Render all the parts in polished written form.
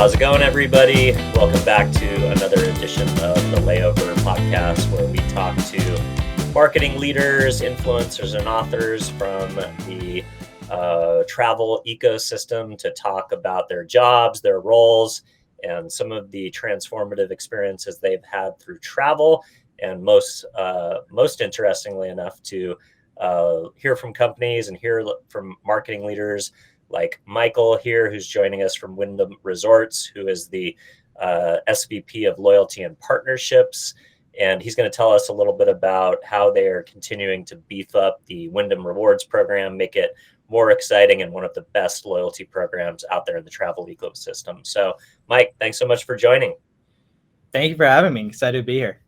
How's it going, everybody? Welcome back to another edition of the Layover podcast, where we talk to marketing leaders, influencers, and authors from the travel ecosystem to talk about their jobs, their roles, and some of the transformative experiences they've had through travel. And most interestingly enough, to hear from companies and hear from marketing leaders like Michael here, who's joining us from Wyndham Resorts, who is the SVP of Loyalty and Partnerships. And he's going to tell us a little bit about how they are continuing to beef up the Wyndham Rewards program, make it more exciting and one of the best loyalty programs out there in the travel ecosystem. So, Mike, thanks so much for joining. Thank you for having me. Excited to be here.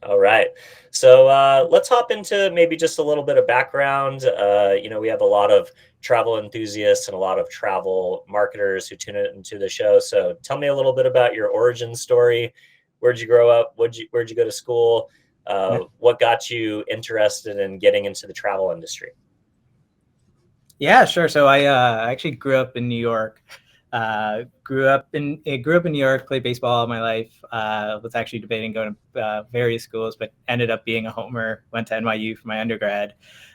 All right. So let's hop into maybe just a little bit of background. We have a lot of travel enthusiasts and a lot of travel marketers who tune into the show. So tell me a little bit about your origin story. Where'd you grow up? Where'd you go to school? What got you interested in getting into the travel industry? Yeah, sure. So I actually grew up in New York. Grew up in New York, played baseball all my life. Was actually debating going to various schools, but ended up being a homer. Went to NYU for my undergrad.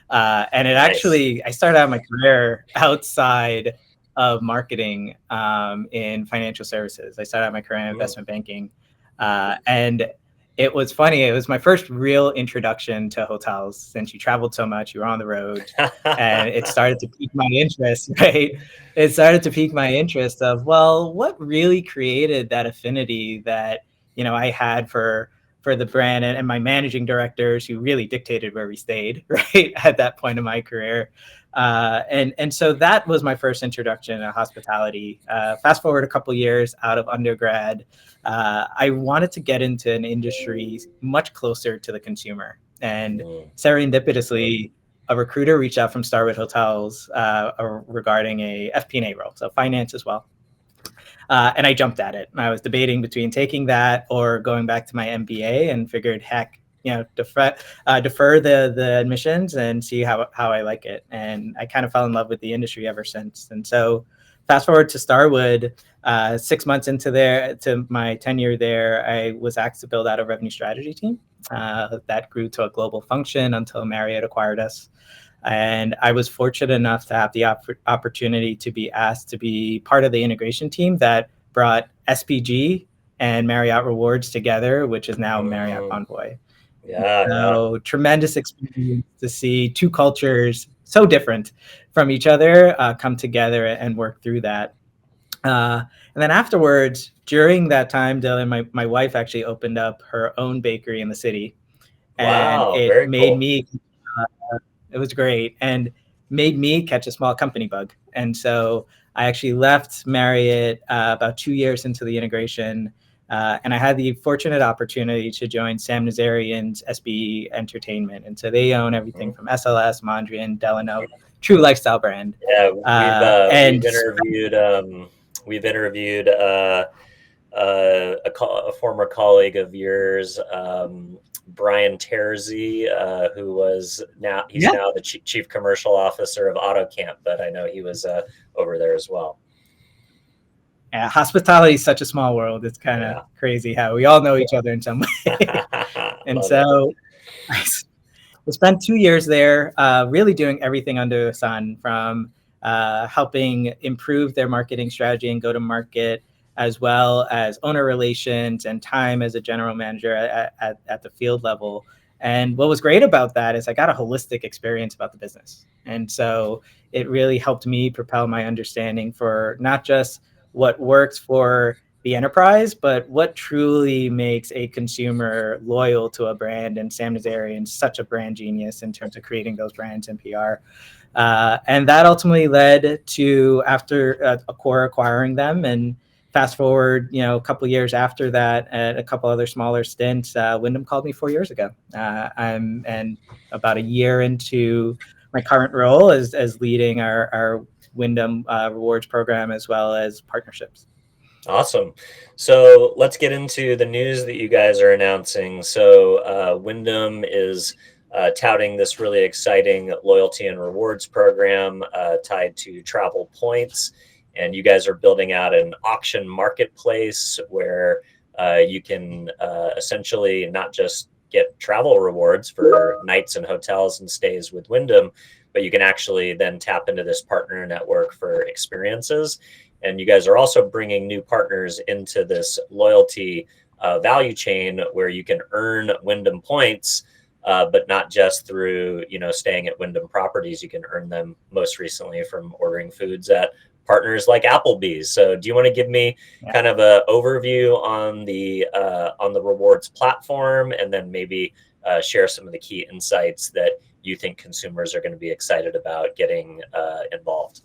And it actually, I started out my career outside of marketing in financial services. I started out my career in investment banking. And it was funny. It was my first real introduction to hotels. Since you traveled so much, you were on the road, and it started to pique my interest, right? It started to pique my interest of, well, what really created that affinity that, I had for the brand and my managing directors who really dictated where we stayed, right, at that point in my career. And so that was my first introduction to hospitality. Fast forward a couple years out of undergrad, I wanted to get into an industry much closer to the consumer. And serendipitously, a recruiter reached out from Starwood Hotels regarding a FP&A role, so finance as well. And I jumped at it. I was debating between taking that or going back to my MBA, and figured, heck, defer the admissions and see how I like it. And I kind of fell in love with the industry ever since. And so fast forward to Starwood, 6 months into my tenure there, I was asked to build out a revenue strategy team that grew to a global function until Marriott acquired us. And I was fortunate enough to have the opportunity to be asked to be part of the integration team that brought SPG and Marriott Rewards together, which is now Marriott Bonvoy. So tremendous experience to see two cultures so different from each other come together and work through that. And then afterwards, during that time, Dylan, my wife actually opened up her own bakery in the city. And it made me, it was great, and made me catch a small company bug. And so I actually left Marriott about 2 years into the integration. And I had the fortunate opportunity to join Sam Nazarian's SB Entertainment. And so they own everything from SLS, Mondrian, Delano, true lifestyle brand. Yeah, we've interviewed a former colleague of yours, Brian Terzi, who was now the chief commercial officer of AutoCamp, but I know he was over there as well. Yeah, hospitality is such a small world. It's kind of crazy how we all know each other in some way. And so I spent 2 years there, really doing everything under the sun, from helping improve their marketing strategy and go-to-market, as well as owner relations and time as a general manager at the field level. And what was great about that is I got a holistic experience about the business. And so it really helped me propel my understanding for not just what works for the enterprise, but what truly makes a consumer loyal to a brand. And Sam Nazarian's such a brand genius in terms of creating those brands and PR. And that ultimately led to, after Accor acquiring them, and fast forward, a couple of years after that, at a couple other smaller stints, Wyndham called me 4 years ago. And about a year into my current role as leading our Wyndham Rewards program, as well as partnerships. Awesome. So let's get into the news that you guys are announcing. So Wyndham is touting this really exciting loyalty and rewards program tied to travel points. and you guys are building out an auction marketplace where you can essentially not just get travel rewards for nights and hotels and stays with Wyndham, but you can actually then tap into this partner network for experiences. And you guys are also bringing new partners into this loyalty value chain where you can earn Wyndham points, but not just through staying at Wyndham properties. You can earn them most recently from ordering foods at partners like Applebee's. So, do you want to give me kind of an overview on the rewards platform, and then maybe share some of the key insights that you think consumers are going to be excited about getting involved?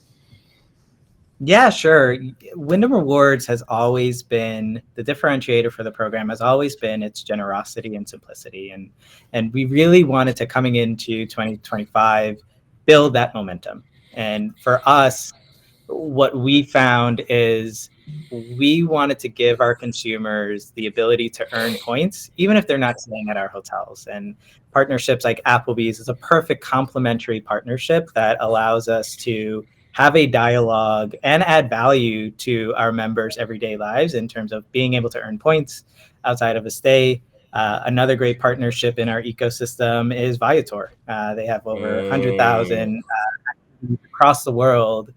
Yeah, sure. Wyndham Rewards has always been the differentiator for the program, has always been its generosity and simplicity. And we really wanted to, coming into 2025, build that momentum. And for us, what we found is we wanted to give our consumers the ability to earn points, even if they're not staying at our hotels. And partnerships like Applebee's is a perfect complementary partnership that allows us to have a dialogue and add value to our members' everyday lives in terms of being able to earn points outside of a stay. Another great partnership in our ecosystem is Viator. They have over 100,000 across the world,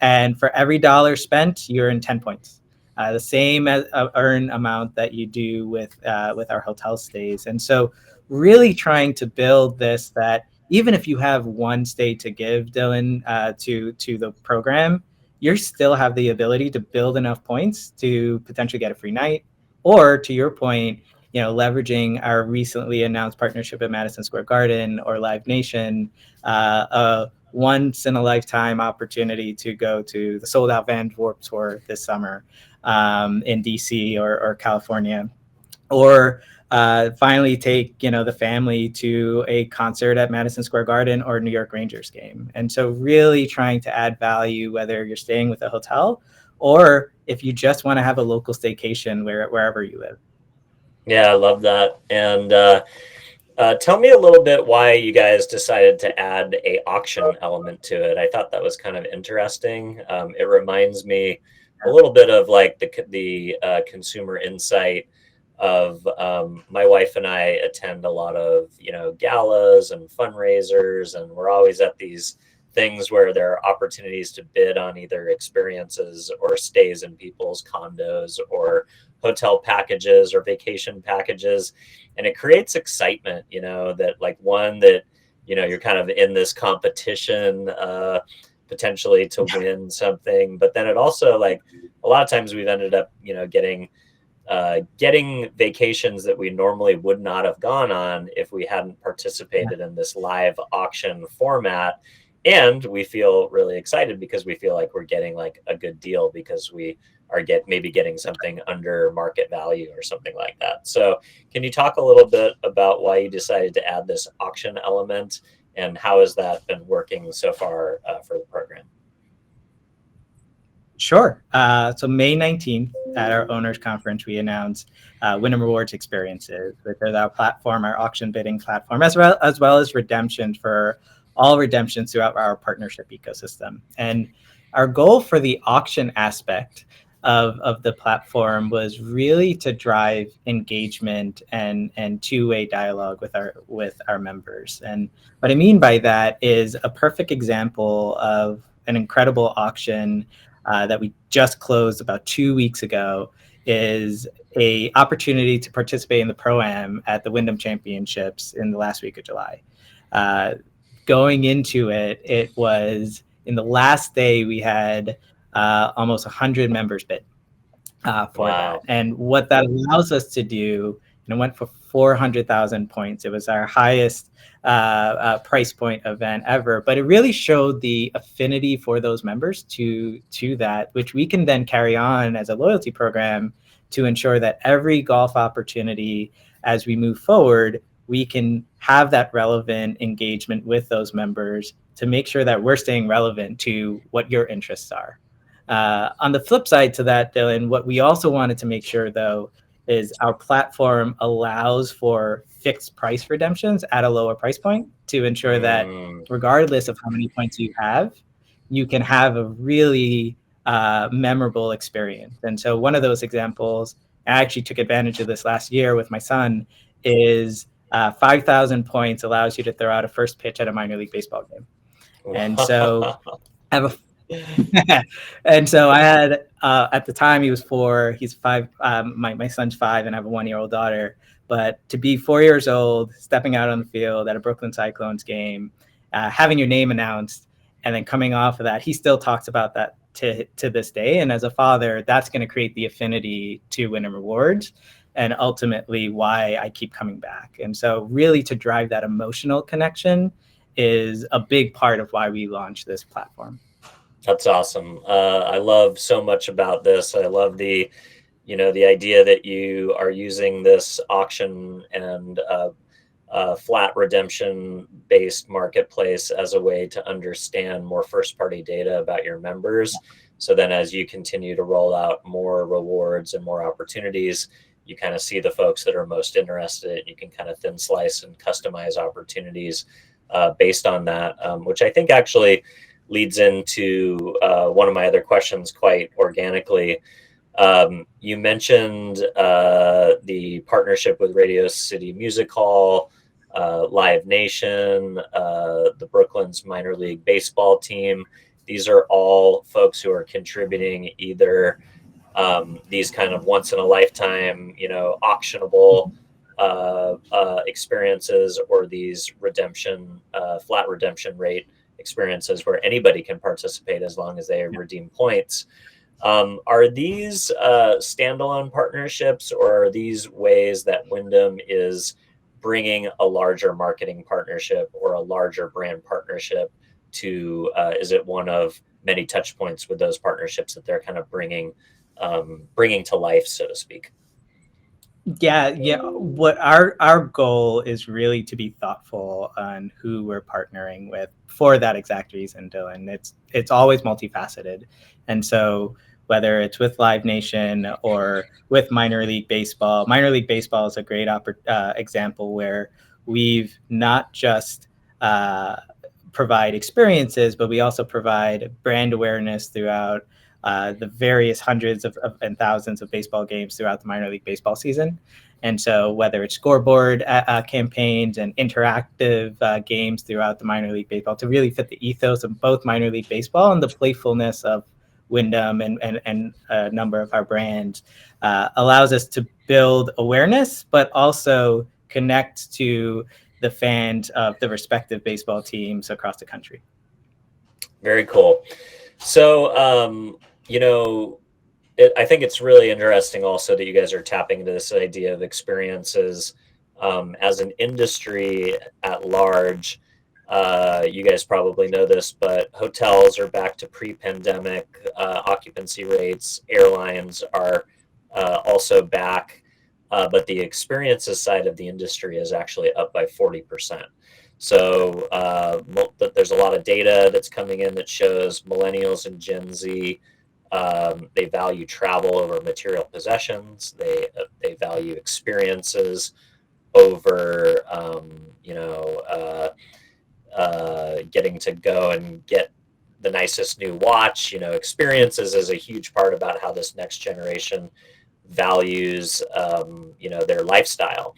and for every dollar spent, you're in 10 points. The same as earn amount that you do with our hotel stays. And so really trying to build this, that even if you have one stay to give, Dylan, to the program, you still have the ability to build enough points to potentially get a free night, or to your point, leveraging our recently announced partnership at Madison Square Garden or Live Nation, a once in a lifetime opportunity to go to the sold out Van Warped Tour this summer in DC or California, or finally take the family to a concert at Madison Square Garden or New York Rangers game. And so really trying to add value, whether you're staying with a hotel or if you just want to have a local staycation wherever you live. Yeah, I love that. And tell me a little bit why you guys decided to add a auction element to it. I thought that was kind of interesting. It reminds me a little bit of like the consumer insight of my wife and I attend a lot of galas and fundraisers, and we're always at these things where there are opportunities to bid on either experiences or stays in people's condos or hotel packages or vacation packages, and it creates excitement, that like one that you're kind of in this competition potentially to win something, but then it also, like, a lot of times we've ended up getting vacations that we normally would not have gone on if we hadn't participated in this live auction format. And we feel really excited because we feel like we're getting like a good deal because we are maybe getting something under market value or something like that. So can you talk a little bit about why you decided to add this auction element, and how has that been working so far for the program? Sure. So May 19th at our owners conference, we announced Wyndham Rewards Experiences, which is our platform, our auction bidding platform, as well as redemption for all redemptions throughout our partnership ecosystem. And our goal for the auction aspect of the platform was really to drive engagement and two-way dialogue with our members. And what I mean by that is a perfect example of an incredible auction that we just closed about 2 weeks ago is a opportunity to participate in the Pro-Am at the Wyndham Championships in the last week of July. Going into it, it was in the last day we had almost 100 members bid for that. And what that allows us to do, and it went for 400,000 points. It was our highest price point event ever, but it really showed the affinity for those members to that, which we can then carry on as a loyalty program to ensure that every golf opportunity as we move forward, we can have that relevant engagement with those members to make sure that we're staying relevant to what your interests are. On the flip side to that, Dylan, what we also wanted to make sure, though, is our platform allows for fixed price redemptions at a lower price point to ensure that regardless of how many points you have, you can have a really memorable experience. And so one of those examples, I actually took advantage of this last year with my son, is 5,000 points allows you to throw out a first pitch at a minor league baseball game. And so I have and so I had at the time he was 4, he's 5. My son's 5, and I have a 1-year-old daughter. But to be 4 years old, stepping out on the field at a Brooklyn Cyclones game, having your name announced, and then coming off of that, he still talks about that to this day. And as a father, that's going to create the affinity to Wyndham Rewards, and ultimately why I keep coming back. And so really to drive that emotional connection is a big part of why we launched this platform. That's awesome. I love so much about this. I love the idea that you are using this auction and flat redemption based marketplace as a way to understand more first party data about your members. So then as you continue to roll out more rewards and more opportunities, you kind of see the folks that are most interested. You can kind of thin slice and customize opportunities based on that, which I think actually leads into one of my other questions quite organically. You mentioned the partnership with Radio City Music Hall, Live Nation, the Brooklyn's minor league baseball team. These are all folks who are contributing either these kind of once in a lifetime, auctionable experiences, or these flat redemption rate experiences where anybody can participate as long as they redeem points. Are these standalone partnerships, or are these ways that Wyndham is bringing a larger marketing partnership or a larger brand partnership to, is it one of many touch points with those partnerships that they're kind of bringing to life, so to speak? Yeah. What our goal is really to be thoughtful on who we're partnering with for that exact reason, Dylan. It's always multifaceted, and so whether it's with Live Nation or with minor league baseball is a great example where we've not just provide experiences, but we also provide brand awareness throughout the various hundreds and thousands of baseball games throughout the minor league baseball season. And so whether it's scoreboard campaigns and interactive games throughout the minor league baseball to really fit the ethos of both minor league baseball and the playfulness of Wyndham and a number of our brands, allows us to build awareness, but also connect to the fans of the respective baseball teams across the country. Very cool. So, I think it's really interesting also that you guys are tapping into this idea of experiences as an industry at large. You guys probably know this, but hotels are back to pre-pandemic occupancy rates. Airlines are also back, but the experiences side of the industry is actually up by 40%. So there's a lot of data that's coming in that shows millennials and Gen Z, they value travel over material possessions. They value experiences over, getting to go and get the nicest new watch. Experiences is a huge part about how this next generation values, their lifestyle.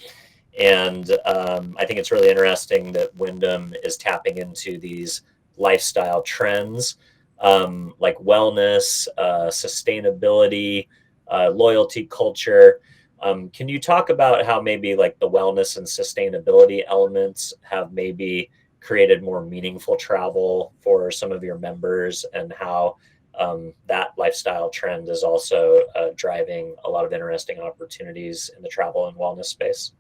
And I think it's really interesting that Wyndham is tapping into these lifestyle trends, like wellness, sustainability, loyalty culture. Can you talk about how maybe like the wellness and sustainability elements have maybe created more meaningful travel for some of your members, and how that lifestyle trend is also driving a lot of interesting opportunities in the travel and wellness space?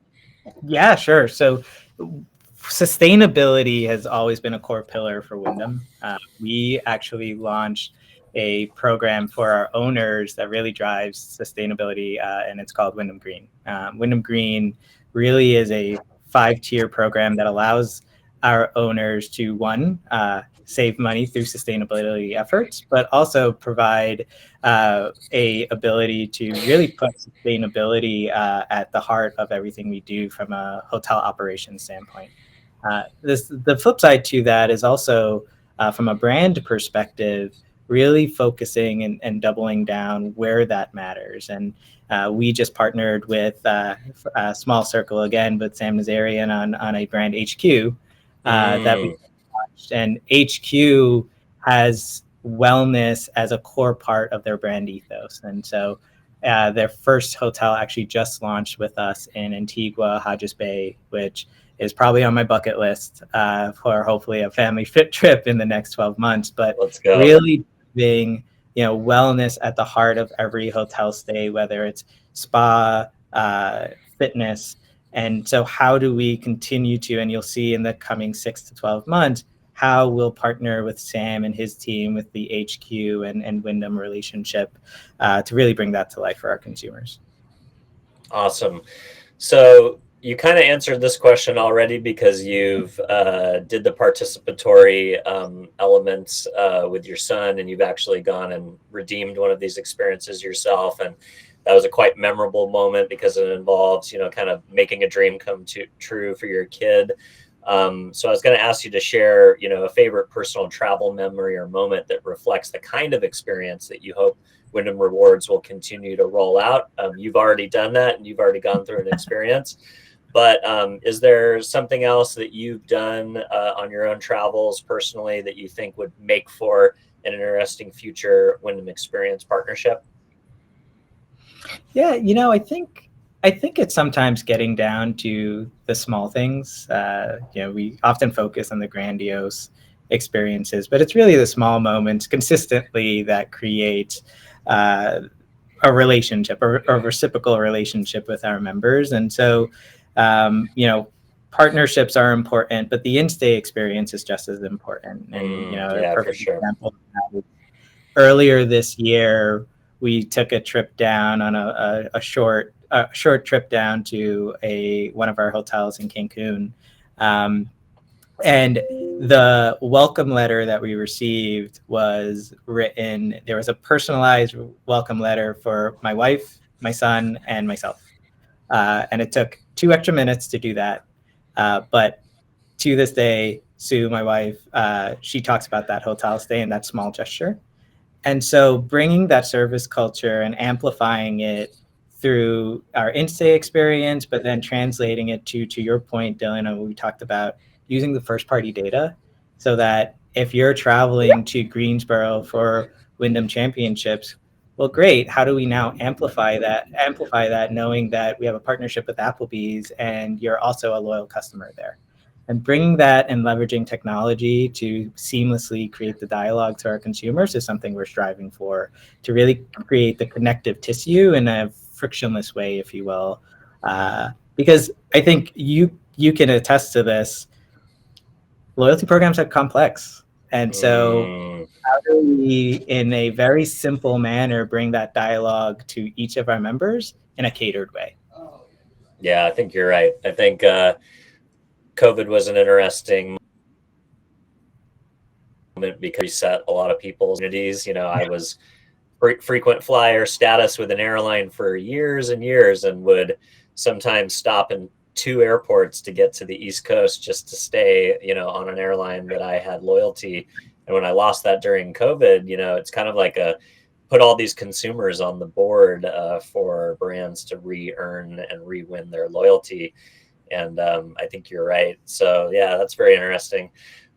Yeah, sure. So sustainability has always been a core pillar for Wyndham. We actually launched a program for our owners that really drives sustainability, and it's called Wyndham Green. Wyndham Green really is a 5-tier program that allows our owners to, one, save money through sustainability efforts, but also provide a ability to really put sustainability at the heart of everything we do from a hotel operations standpoint. The flip side to that is also from a brand perspective, really focusing and doubling down where that matters. And we just partnered with Small Circle again, with Sam Nazarian on a brand HQ that we launched. And HQ has wellness as a core part of their brand ethos. And so their first hotel actually just launched with us in Antigua, Hodges Bay, which is probably on my bucket list for hopefully a family fit trip in the next 12 months. But Let's go. Really being, wellness at the heart of every hotel stay, whether it's spa, fitness. And so how do we continue to, and you'll see in the coming 6 to 12 months, how we'll partner with Sam and his team with the HQ and Wyndham relationship to really bring that to life for our consumers. Awesome. So you kind of answered this question already, because you've did the participatory elements with your son, and you've actually gone and redeemed one of these experiences yourself. And that was a quite memorable moment because it involves, kind of making a dream come true for your kid. So I was going to ask you to share, a favorite personal travel memory or moment that reflects the kind of experience that you hope Wyndham Rewards will continue to roll out. You've already done that, and you've already gone through an experience. But is there something else that you've done on your own travels personally that you think would make for an interesting future Wyndham Experience partnership? Yeah, I think it's sometimes getting down to the small things. We often focus on the grandiose experiences, but it's really the small moments consistently that create a relationship or a reciprocal relationship with our members. And so, partnerships are important, but the in-stay experience is just as important. And, a perfect example of that is earlier this year, we took a trip down on a short trip down to one of our hotels in Cancun. And the welcome letter that we received was written, there was a personalized welcome letter for my wife, my son, and myself. And it took 2 extra minutes to do that. But to this day, Sue, my wife, she talks about that hotel stay and that small gesture. And so bringing that service culture and amplifying it through our in-stay experience, but then translating it to your point, Dylan, and we talked about using the first-party data, so that if you're traveling to Greensboro for Wyndham Championships, well, great. How do we now amplify that, knowing that we have a partnership with Applebee's and you're also a loyal customer there? And bringing that and leveraging technology to seamlessly create the dialogue to our consumers is something we're striving for, to really create the connective tissue in a frictionless way, if you will. Because I think you can attest to this. Loyalty programs are complex. And so how do we, in a very simple manner, bring that dialogue to each of our members in a catered way? Yeah, I think you're right. I think COVID was an interesting moment because it reset a lot of people's communities. I was frequent flyer status with an airline for years and years, and would sometimes stop in 2 airports to get to the East Coast just to stay, on an airline that I had loyalty. And when I lost that during COVID, it's kind of like put all these consumers on the board for brands to re-earn and re-win their loyalty. And I think you're right. So yeah, that's very interesting.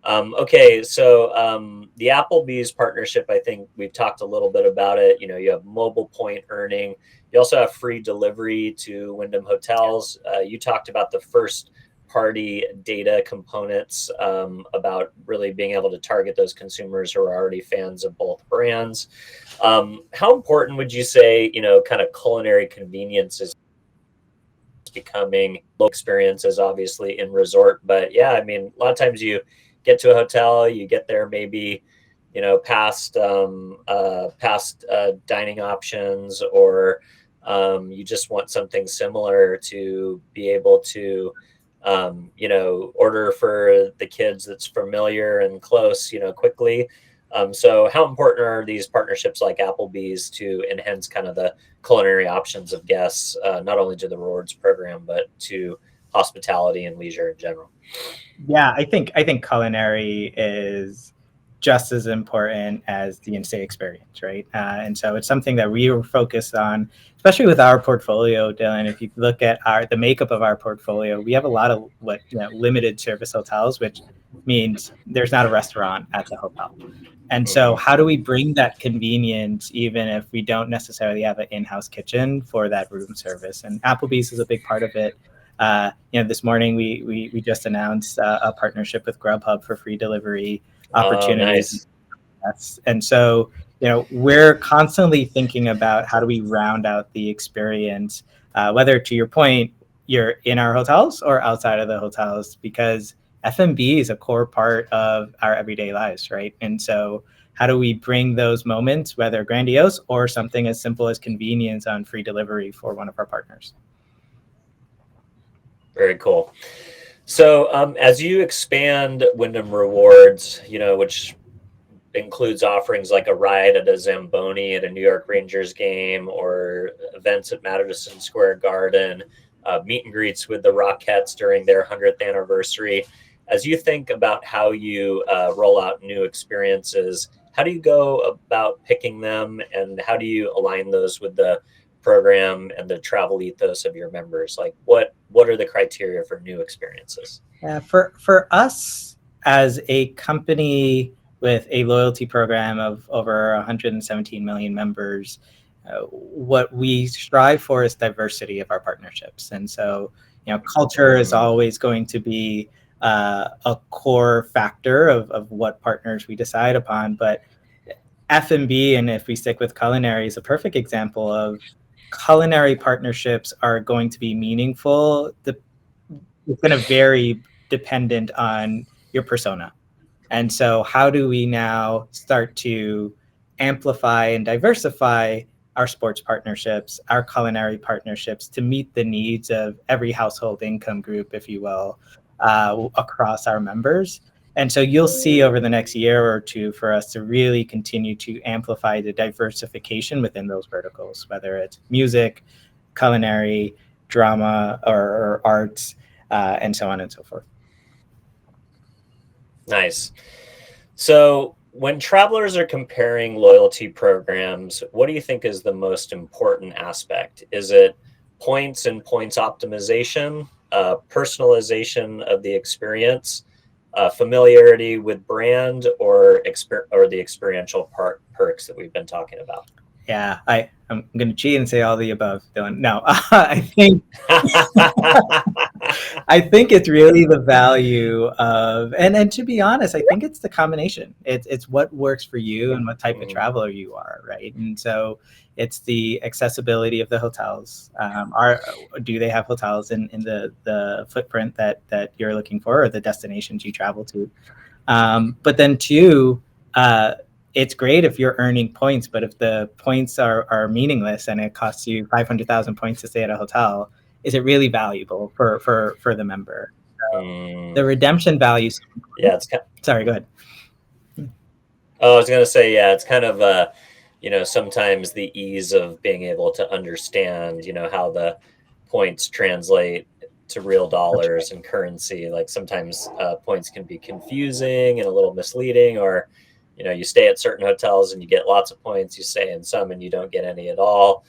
Okay, so the Applebee's partnership, I think we've talked a little bit about it. You have mobile point earning. You also have free delivery to Wyndham Hotels. You talked about the first party data components, about really being able to target those consumers who are already fans of both brands. How important would you say, kind of culinary convenience is becoming? Low experiences, obviously, in resort, but yeah, I mean, a lot of times you get to a hotel, you get there maybe, past dining options, or you just want something similar to be able to, order for the kids that's familiar and close, quickly. So how important are these partnerships like Applebee's to enhance kind of the culinary options of guests, not only to the rewards program, but to hospitality and leisure in general? Yeah, I think culinary is just as important as the in-stay experience, right? And so it's something that we were focused on, especially with our portfolio, Dylan. If you look at the makeup of our portfolio, we have a lot of limited service hotels, which means there's not a restaurant at the hotel. And so how do we bring that convenience, even if we don't necessarily have an in-house kitchen for that room service? And Applebee's is a big part of it. This morning we just announced a partnership with Grubhub for free delivery opportunities. Oh, nice. And so, we're constantly thinking about how do we round out the experience, whether, to your point, you're in our hotels or outside of the hotels, because F&B is a core part of our everyday lives, right? And so how do we bring those moments, whether grandiose or something as simple as convenience on free delivery for one of our partners? Very cool. So as you expand Wyndham Rewards, which includes offerings like a ride at a Zamboni at a New York Rangers game, or events at Madison Square Garden, meet and greets with the Rockettes during their 100th anniversary. As you think about how you roll out new experiences, how do you go about picking them, and how do you align those with the program and the travel ethos of your members? Like, what are the criteria for new experiences? For us as a company with a loyalty program of over 117 million members, what we strive for is diversity of our partnerships. And so, culture is always going to be a core factor of what partners we decide upon. But F&B, and if we stick with culinary, is a perfect example of culinary partnerships are going to be meaningful. It's going to vary dependent on your persona. And so how do we now start to amplify and diversify our sports partnerships, our culinary partnerships, to meet the needs of every household income group, if you will, across our members? And so you'll see over the next year or two for us to really continue to amplify the diversification within those verticals, whether it's music, culinary, drama, or arts, and so on and so forth. Nice. So when travelers are comparing loyalty programs, what do you think is the most important aspect? Is it points and points optimization, personalization of the experience, familiarity with brand, or the experiential perks that we've been talking about? Yeah, I'm going to cheat and say all the above, Dylan. No, I think I think it's really the value of, and to be honest, I think it's the combination. It's what works for you and what type of traveler you are, right? And so it's the accessibility of the hotels. Do they have hotels in the footprint that you're looking for, or the destinations you travel to? But then two, it's great if you're earning points, but if the points are meaningless and it costs you 500,000 points to stay at a hotel, is it really valuable for the member? The redemption value. Yeah, sorry, go ahead. Oh, I was going to say, yeah, it's kind of, sometimes the ease of being able to understand, how the points translate to real dollars and currency. Like sometimes points can be confusing and a little misleading, or you stay at certain hotels and you get lots of points, you stay in some and you don't get any at all.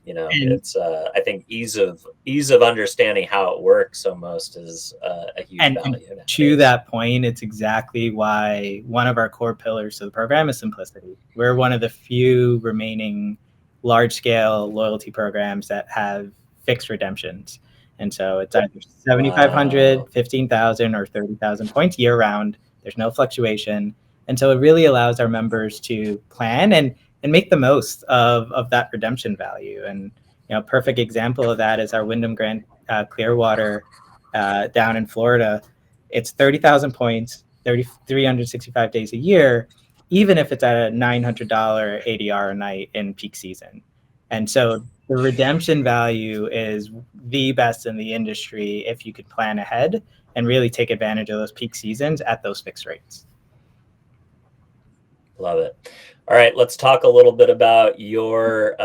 It's I think ease of understanding how it works almost is a huge value. And to that point, it's exactly why one of our core pillars of the program is simplicity. We're one of the few remaining large scale loyalty programs that have fixed redemptions. And so it's either 7,500, 15,000, or 30,000 points year round. There's no fluctuation. And so it really allows our members to plan and make the most of that redemption value. And a perfect example of that is our Wyndham Grand Clearwater down in Florida. It's 30,000 points, 365 days a year, even if it's at a $900 ADR a night in peak season. And so the redemption value is the best in the industry if you could plan ahead and really take advantage of those peak seasons at those fixed rates. Love it. All right, let's talk a little bit about your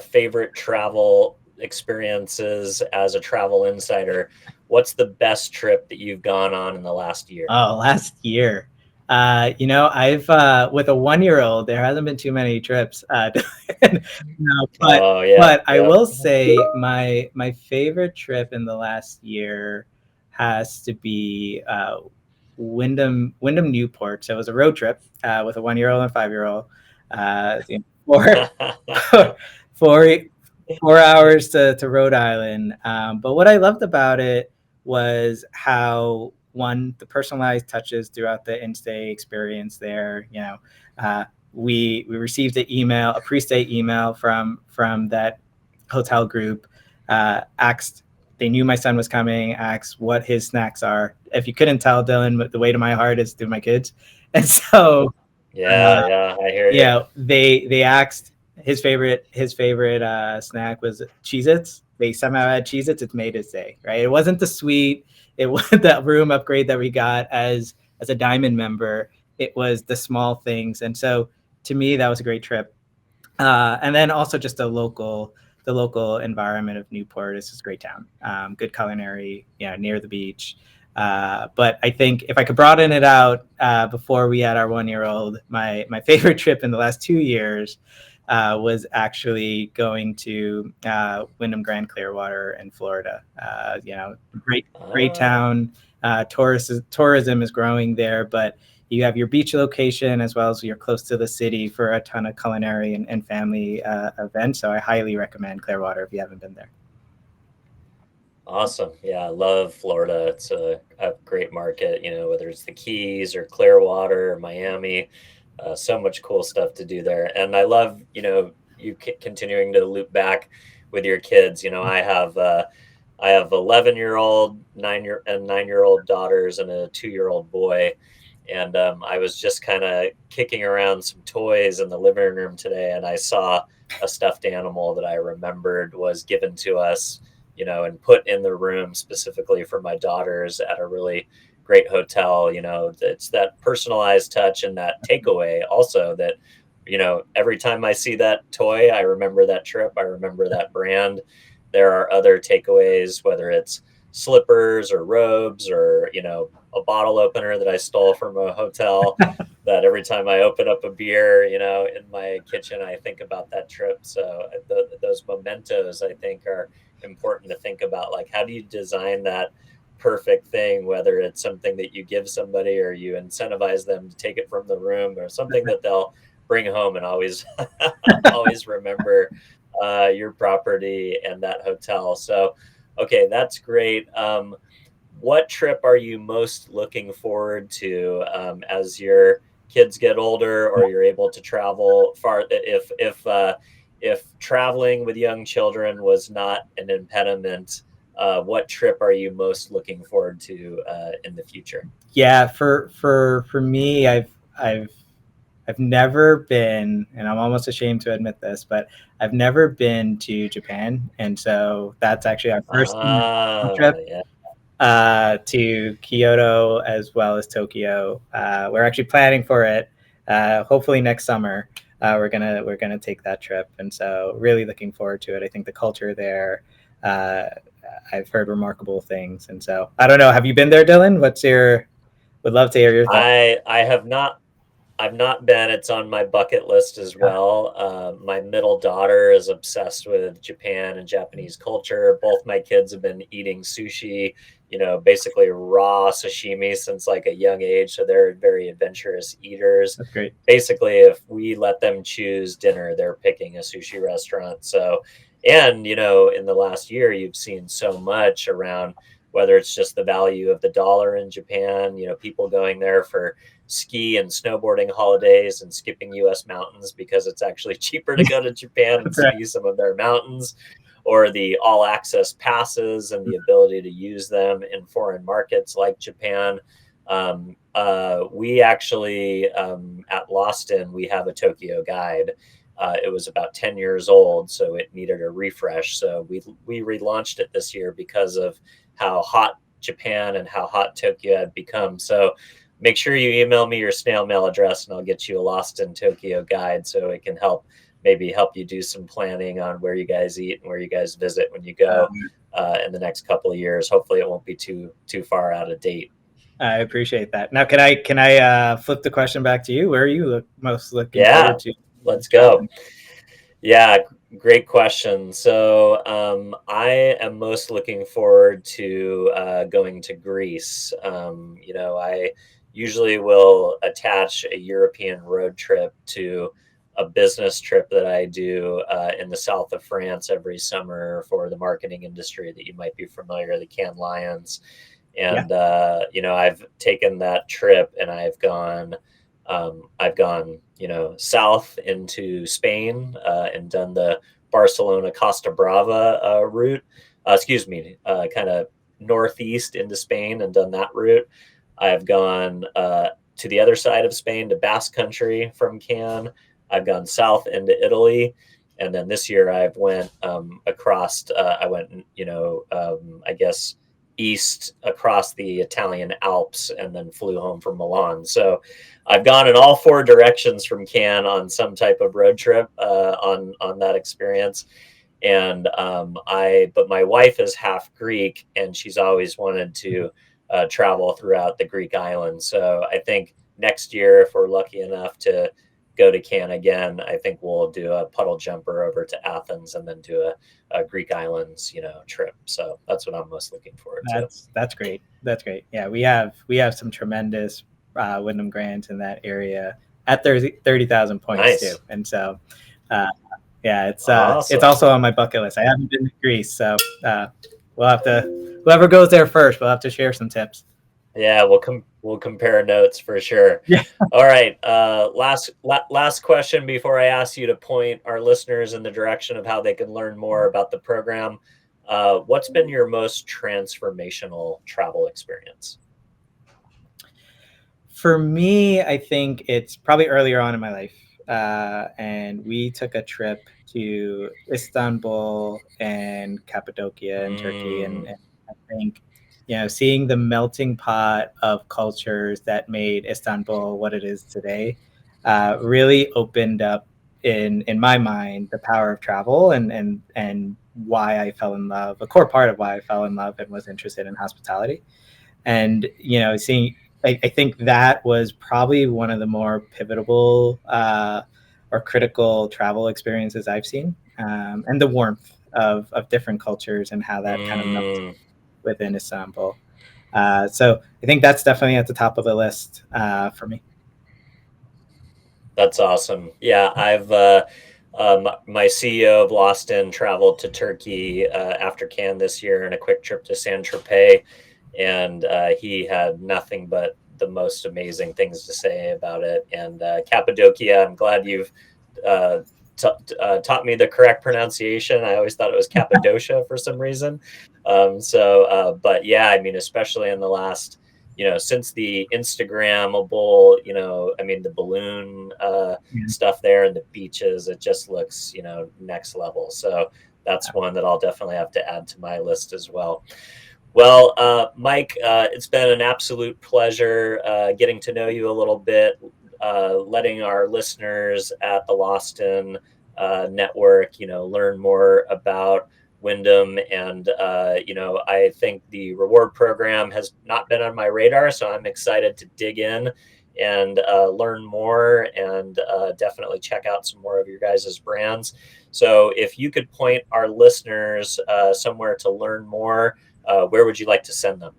favorite travel experiences as a travel insider. What's the best trip that you've gone on in the last year? Oh, last year. I've with a 1-year-old, there hasn't been too many trips. No, but Oh yeah, but I yeah. will say my favorite trip in the last year has to be Wyndham Newport. So it was a road trip with a 1-year-old and a 5-year-old. Four, four, 4 hours to Rhode Island. But what I loved about it was how the personalized touches throughout the in-stay experience there. We received a pre-stay email from that hotel group. Asked They knew my son was coming. Asked what his snacks are. If you couldn't tell, Dylan, the way to my heart is through my kids, and so Yeah, yeah, I hear you. they asked his favorite snack was Cheez-Its. They somehow had Cheez-Its. It made his day, right? It wasn't the sweet. It wasn't that room upgrade that we got as a diamond member. It was the small things. And so to me, that was a great trip. And then also just the local environment of Newport is just a great town. Good culinary, near the beach. But I think if I could broaden it out before we had our 1-year-old, my favorite trip in the last 2 years was actually going to Wyndham Grand Clearwater in Florida. Great Ah, town. Tourism is growing there, but you have your beach location as well as you're close to the city for a ton of culinary and family events. So I highly recommend Clearwater if you haven't been there. awesome. Yeah, I love Florida. It's a great market, whether it's the Keys or Clearwater or Miami. So much cool stuff to do there. And I love, you continuing to loop back with your kids. I have 11-year-old, 9-year-old daughters and a 2-year-old boy. And I was just kind of kicking around some toys in the living room today, and I saw a stuffed animal that I remembered was given to us, and put in the room specifically for my daughters at a really great hotel. It's that personalized touch and that takeaway also that, every time I see that toy, I remember that trip, I remember that brand. There are other takeaways, whether it's slippers or robes or, a bottle opener that I stole from a hotel, that every time I open up a beer, in my kitchen, I think about that trip. So those mementos, I think, are important to think about. Like, how do you design that perfect thing, whether it's something that you give somebody or you incentivize them to take it from the room, or something that they'll bring home and always always remember your property and that hotel. So, okay, that's great. What trip are you most looking forward to as your kids get older, or you're able to travel far? If traveling with young children was not an impediment, what trip are you most looking forward to in the future? Yeah, for me, I've never been, and I'm almost ashamed to admit this, but I've never been to Japan, and so that's actually our first Ah, trip yeah. to Kyoto as well as Tokyo. We're actually planning for it. Hopefully next summer, we're gonna take that trip, and so really looking forward to it. I think the culture there, uh, I've heard remarkable things, and so I don't know. Have you been there, Dylan? Would love to hear your thoughts. I have not. I've not been. It's on my bucket list as Yeah, well. My middle daughter is obsessed with Japan and Japanese culture. Both my kids have been eating sushi, basically raw sashimi since like a young age. So they're very adventurous eaters. that's great. Basically, if we let them choose dinner, they're picking a sushi restaurant. So, and, in the last year, you've seen so much around whether it's just the value of the dollar in Japan, people going there for ski and snowboarding holidays and skipping US mountains because it's actually cheaper to go to Japan and That's right. ski some of their mountains, or the all access passes and the ability to use them in foreign markets like Japan. We actually, at Loston, we have a Tokyo guide. It was about 10 years old, so it needed a refresh. So we relaunched it this year because of how hot Japan and how hot Tokyo had become. So make sure you email me your snail mail address, and I'll get you a Lost in Tokyo guide so it can maybe help you do some planning on where you guys eat and where you guys visit when you go in the next couple of years. Hopefully, it won't be too far out of date. I appreciate that. Now, can I flip the question back to you? Where are you most looking Yeah, forward to let's go. traveling? Yeah, great question. So I am most looking forward to going to Greece. I usually will attach a European road trip to a business trip that I do in the south of France every summer for the marketing industry that you might be familiar, the Cannes Lions. Yeah. And I've taken that trip and I've gone, south into Spain and done the Barcelona Costa Brava route. Excuse me, kind of northeast into Spain and done that route. I've gone to the other side of Spain to Basque Country from Cannes. I've gone south into Italy, and then this year I've went across. I went, I guess east across the Italian Alps, and then flew home from Milan. So I've gone in all four directions from Cannes on some type of road trip on that experience. And but my wife is half Greek, and she's always wanted to travel throughout the Greek islands. So I think next year, if we're lucky enough to go to Cannes again, I think we'll do a puddle jumper over to Athens and then do a Greek islands, trip. So that's what I'm most looking forward to. That's great. That's great. Yeah, we have some tremendous Wyndham Grands in that area at 30,000 points too. Nice. And so, uh, yeah, it's Awesome. also on my bucket list. I haven't been to Greece, so we'll have to whoever goes there first, we'll have to share some tips. Yeah, we'll compare notes for sure. Yeah. All right. Last question before I ask you to point our listeners in the direction of how they can learn more about the program. What's been your most transformational travel experience? For me, I think it's probably earlier on in my life. And we took a trip to Istanbul and Cappadocia in Turkey. And I think, seeing the melting pot of cultures that made Istanbul what it is today really opened up in my mind the power of travel and why I fell in love, a core part of why I fell in love and was interested in hospitality. And seeing, I think that was probably one of the more pivotal or critical travel experiences I've seen, and the warmth of different cultures and how that kind of melted Mm, within Istanbul. So I think that's definitely at the top of the list for me. that's awesome. Yeah, my CEO of Loston traveled to Turkey after Cannes this year in a quick trip to Saint Tropez, and he had nothing but the most amazing things to say about it. And Cappadocia, I'm glad you've uh, taught me the correct pronunciation. I always thought it was Cappadocia for some reason. But yeah, I mean, especially in the last, since the Instagrammable, I mean, the balloon Yeah. stuff there and the beaches, it just looks, next level. So that's one that I'll definitely have to add to my list as well. Well, Mike, it's been an absolute pleasure getting to know you a little bit, letting our listeners at the Loston network, learn more about Wyndham. And, I think the reward program has not been on my radar, so I'm excited to dig in and learn more and definitely check out some more of your guys' brands. So if you could point our listeners somewhere to learn more, where would you like to send them?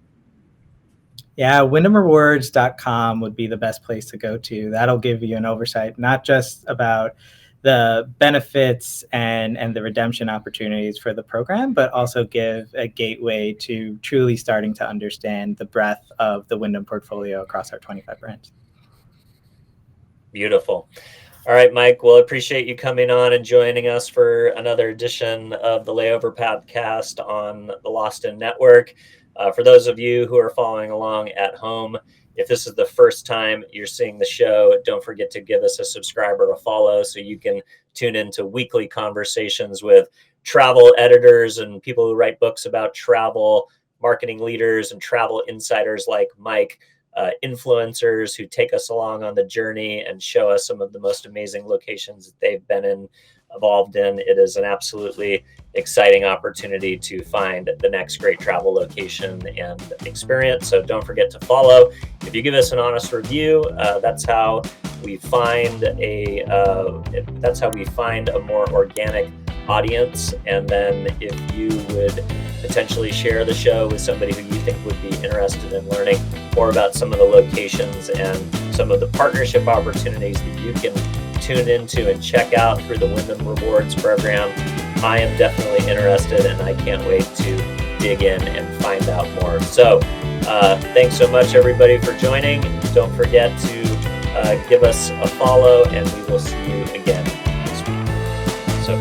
Yeah, WyndhamRewards.com would be the best place to go to. That'll give you an oversight, not just about the benefits and the redemption opportunities for the program, but also give a gateway to truly starting to understand the breadth of the Wyndham portfolio across our 25 brands. Beautiful. All right, Mike. Well, appreciate you coming on and joining us for another edition of the Layover podcast on the Loston Network. For those of you who are following along at home, if this is the first time you're seeing the show, don't forget to give us a subscribe or a follow so you can tune into weekly conversations with travel editors and people who write books about travel, marketing leaders, and travel insiders like Mike. Influencers who take us along on the journey and show us some of the most amazing locations that they've been in involved in. It is an absolutely exciting opportunity to find the next great travel location and experience. So don't forget to follow. If you give us an honest review, that's how we find a more organic audience. And then if you would potentially share the show with somebody who you think would be interested in learning more about some of the locations and some of the partnership opportunities that you can tune into and check out through the Wyndham Rewards program, I am definitely interested, and I can't wait to dig in and find out more. So thanks so much, everybody, for joining. Don't forget to give us a follow, and we will see you again this week. So